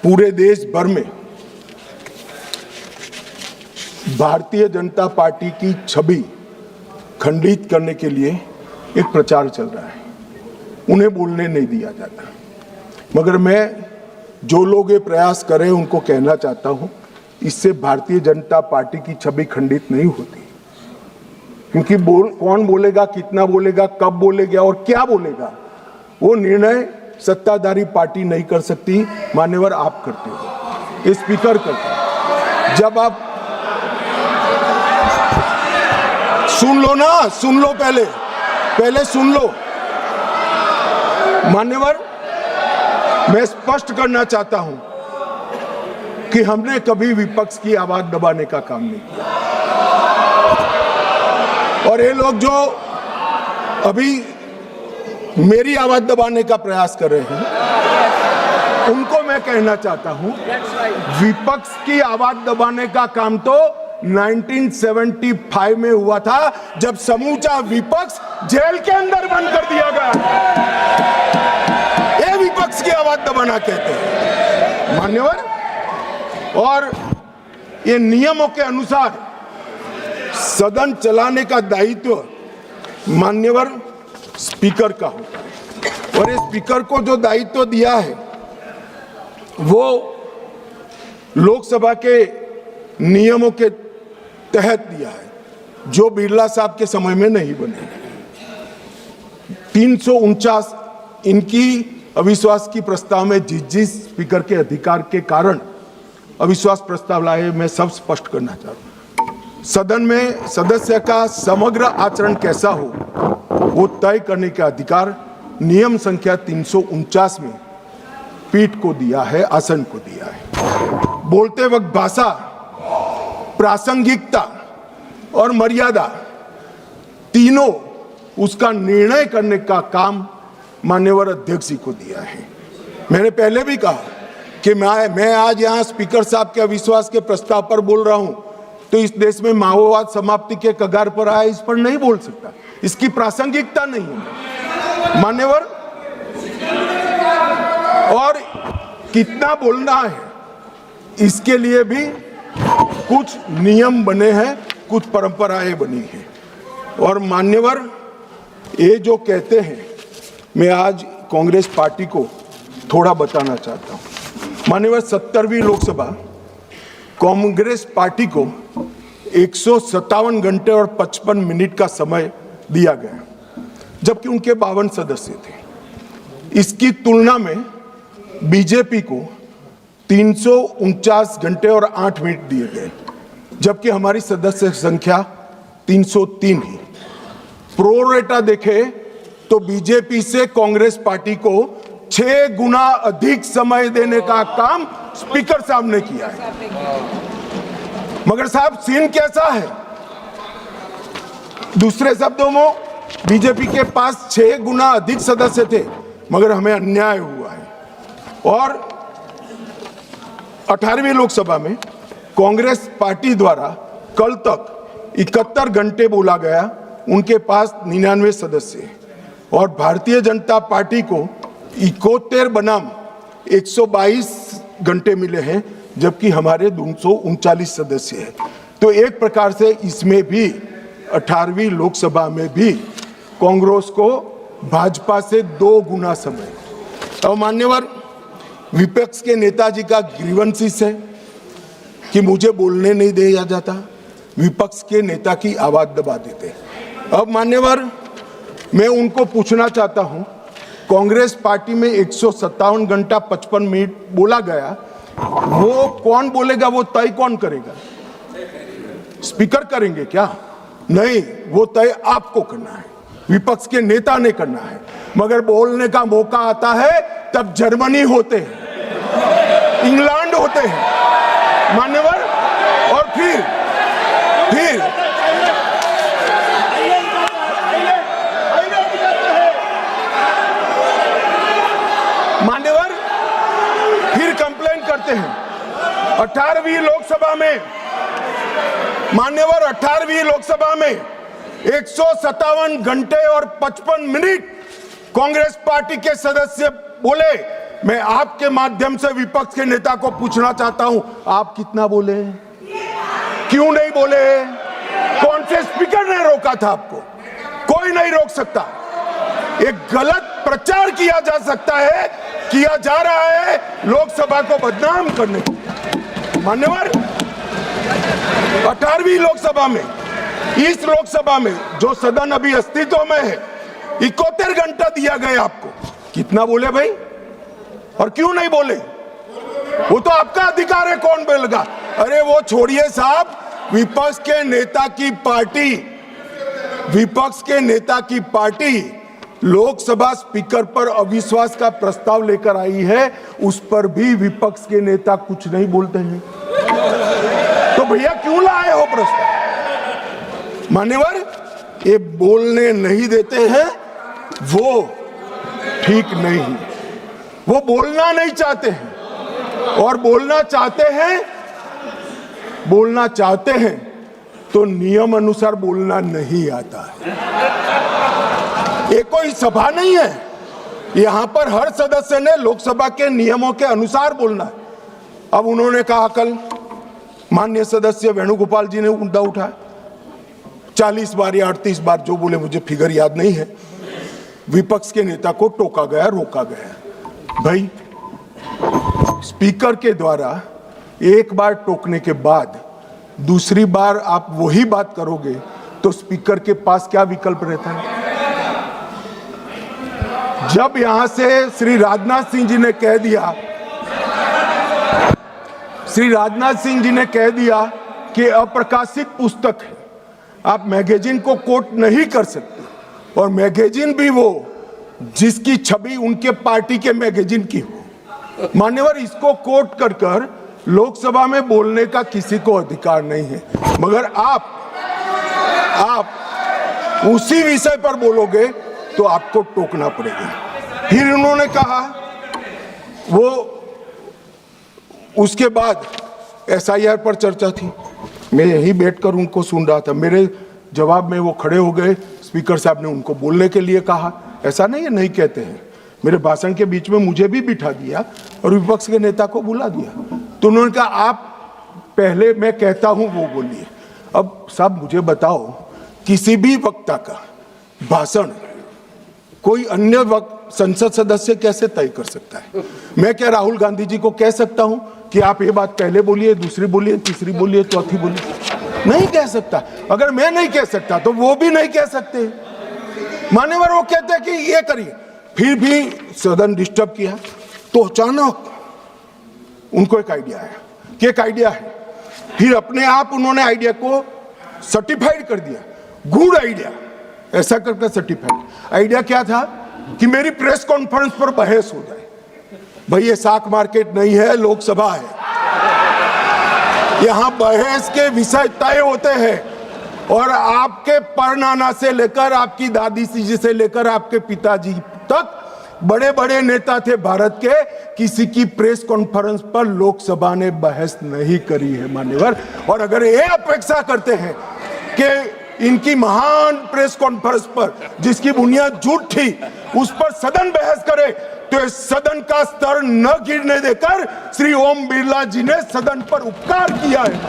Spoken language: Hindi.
पूरे देश भर में भारतीय जनता पार्टी की छवि खंडित करने के लिए एक प्रचार चल रहा है। उन्हें बोलने नहीं दिया जाता, मगर मैं जो लोग ये प्रयास कर रहे हैं उनको कहना चाहता हूं, इससे भारतीय जनता पार्टी की छवि खंडित नहीं होती। क्योंकि कौन बोलेगा, कितना बोलेगा, कब बोलेगा और क्या बोलेगा, वो निर्णय सत्ताधारी पार्टी नहीं कर सकती। मान्यवर आप करते हो, स्पीकर करते हो। जब आप सुन लो ना, सुन लो, पहले सुन लो। मान्यवर, मैं स्पष्ट करना चाहता हूं कि हमने कभी विपक्ष की आवाज दबाने का काम नहीं किया। और ये लोग जो अभी मेरी आवाज दबाने का प्रयास कर रहे हैं, उनको मैं कहना चाहता हूं, विपक्ष की आवाज दबाने का काम तो 1975 में हुआ था, जब समूचा विपक्ष जेल के अंदर बंद कर दिया गया। ये विपक्ष की आवाज दबाना कहते हैं मान्यवर। और ये नियमों के अनुसार सदन चलाने का दायित्व मान्यवर स्पीकर का होता है। और इस स्पीकर को जो दायित्व दिया है वो लोकसभा के नियमों के तहत दिया है, जो बिरला साहब के समय में नहीं बने। 349 इनकी अविश्वास की प्रस्ताव में जिस स्पीकर के अधिकार के कारण अविश्वास प्रस्ताव लाए, मैं सब स्पष्ट करना चाहता हूं। सदन में सदस्य का समग्र आचरण कैसा हो वो तय करने का अधिकार नियम संख्या 349 में पीठ को दिया है, आसन को दिया है। बोलते वक्त भाषा, प्रासंगिकता और मर्यादा तीनों उसका निर्णय करने का काम माननीय अध्यक्ष जी को दिया है। मैंने पहले भी कहा कि मैं आज यहाँ स्पीकर साहब के अविश्वास के प्रस्ताव पर बोल रहा हूं, तो इस देश में माओवाद समाप्ति के कगार पर आया, इस पर नहीं बोल सकता, इसकी प्रासंगिकता नहीं है मान्यवर। और कितना बोलना है इसके लिए भी कुछ नियम बने हैं, कुछ परंपराएं बनी हैं। और मान्यवर, ये जो कहते हैं, मैं आज कांग्रेस पार्टी को थोड़ा बताना चाहता हूं। मान्यवर, 70वीं लोकसभा कांग्रेस पार्टी को 157 घंटे और 55 मिनट का समय दिया गया, जबकि उनके 52 सदस्य थे। इसकी तुलना में बीजेपी को 349 घंटे और 8 मिनट दिए गए, जबकि हमारी सदस्य संख्या 303 ही। प्रोरेटा देखे तो बीजेपी से कांग्रेस पार्टी को 6 गुना अधिक समय देने का काम स्पीकर साहब ने किया है। मगर साहब, सीन कैसा है? दूसरे शब्दों में बीजेपी के पास 6 गुना अधिक सदस्य थे, मगर हमें अन्याय हुआ है। और 18वीं लोकसभा में कांग्रेस पार्टी द्वारा कल तक 71 घंटे बोला गया, उनके पास 99 सदस्य हैं। और भारतीय जनता पार्टी को 71 बनाम 122 घंटे मिले हैं, जबकि हमारे 239 सदस्य हैं। तो एक प्रकार से इसमें भी 18वीं लोकसभा में भी कांग्रेस को भाजपा से 2 गुना समय। और मान्यवर, विपक्ष के नेताजी का ग्रीवेंसेस है कि मुझे बोलने नहीं दिया जाता, विपक्ष के नेता की आवाज दबा देते। अब मान्यवर, मैं उनको पूछना चाहता हूं, कांग्रेस पार्टी में 157 घंटा 55 मिनट बोला गया, वो कौन बोलेगा, वो तय कौन करेगा? स्पीकर करेंगे क्या? नहीं, वो तय आपको करना है, विपक्ष के नेता ने करना है। मगर बोलने का मौका आता है तब जर्मनी होते हैं, इंग्लैंड होते हैं मान्यवर। और फिर मान्यवर फिर कंप्लेन करते हैं। 18वीं लोकसभा में मान्यवर, 18वीं लोकसभा में 157 घंटे और 55 मिनट कांग्रेस पार्टी के सदस्य बोले, मैं आपके माध्यम से विपक्ष के नेता को पूछना चाहता हूं, आप कितना बोले? क्यों नहीं बोले? कौन से स्पीकर ने रोका था आपको? कोई नहीं रोक सकता। एक गलत प्रचार किया जा सकता है, किया जा रहा है लोकसभा को बदनाम करने को। मान्यवर, 18वीं लोकसभा में, इस लोकसभा में जो सदन अभी अस्तित्व में है, 71 घंटा दिया गया आपको। कितना बोले भाई? और क्यों नहीं बोले? वो तो आपका अधिकार है, कौन बोलेगा? अरे वो छोड़िए साहब, विपक्ष के नेता की पार्टी लोकसभा स्पीकर पर अविश्वास का प्रस्ताव लेकर आई है, उस पर भी विपक्ष के नेता कुछ नहीं बोलते हैं। तो भैया क्यों लाए हो प्रस्ताव? मान्यवर, ये बोलने नहीं देते हैं, वो ठीक नहीं। वो बोलना नहीं चाहते हैं, और बोलना चाहते हैं तो नियम अनुसार बोलना नहीं आता है। ये कोई सभा नहीं है, यहां पर हर सदस्य ने लोकसभा के नियमों के अनुसार बोलना है। अब उन्होंने कहा, कल माननीय सदस्य वेणुगोपाल जी ने मुद्दा उठाया, 40 बार या 38 बार जो बोले, मुझे फिगर याद नहीं है, विपक्ष के नेता को टोका गया, रोका गया। भाई, स्पीकर के द्वारा एक बार टोकने के बाद दूसरी बार आप वही बात करोगे तो स्पीकर के पास क्या विकल्प रहता है? जब यहां से श्री राजनाथ सिंह जी ने कह दिया कि अप्रकाशित पुस्तक है, आप मैगजीन को कोट नहीं कर सकते, और मैगजीन भी वो जिसकी छवि उनके पार्टी के मैगजीन की हो। मान्यवर, इसको कोट कर लोकसभा में बोलने का किसी को अधिकार नहीं है, मगर आप उसी विषय पर बोलोगे तो आपको टोकना पड़ेगा। फिर उन्होंने कहा, वो उसके बाद SIR पर चर्चा थी, मैं यही बैठकर उनको सुन रहा था। मेरे जवाब में वो खड़े हो गए, स्पीकर साहब ने उनको बोलने के लिए कहा। ऐसा नहीं है, नहीं कहते हैं। मेरे भाषण के बीच में मुझे भी बिठा दिया और विपक्ष के नेता को बुला दिया। तो उन्होंने कहा, आप पहले मैं कहता हूं वो बोलिए। अब साहब मुझे बताओ, किसी भी वक्ता का भाषण कोई अन्य संसद सदस्य कैसे तय कर सकता है? मैं क्या राहुल गांधी जी को कह सकता हूं कि आप ये बात पहले बोलिए, दूसरी बोलिए, तीसरी बोलिए, चौथी बोलिए? नहीं कह सकता। अगर मैं नहीं कह सकता तो वो भी नहीं कह सकते। मान्यवर, वो कहते हैं कि ये करिए। फिर भी सदन डिस्टर्ब किया तो अचानक उनको एक आइडिया आया कि एक आइडिया है। फिर अपने आप उन्होंने आइडिया को सर्टिफाइड कर दिया, गुड आइडिया, ऐसा करके सर्टिफाइड। आइडिया क्या था कि मेरी प्रेस कॉन्फ्रेंस पर बहस हो जाए। भाई, ये साख मार्केट नहीं है, लोकसभा है। यहां बहस के विषय तय होते हैं, और आपके परनाना से लेकर आपकी दादी जी से लेकर आपके पिताजी तक बड़े बड़े नेता थे भारत के, किसी की प्रेस कॉन्फ्रेंस पर लोकसभा ने बहस नहीं करी है मान्यवर। और अगर ये अपेक्षा करते हैं कि इनकी महान प्रेस कॉन्फ्रेंस पर जिसकी बुनियाद झूठ थी, उस पर सदन बहस करे, तो इस सदन का स्तर न गिरने देकर श्री ओम बिरला जी ने सदन पर उपकार किया है।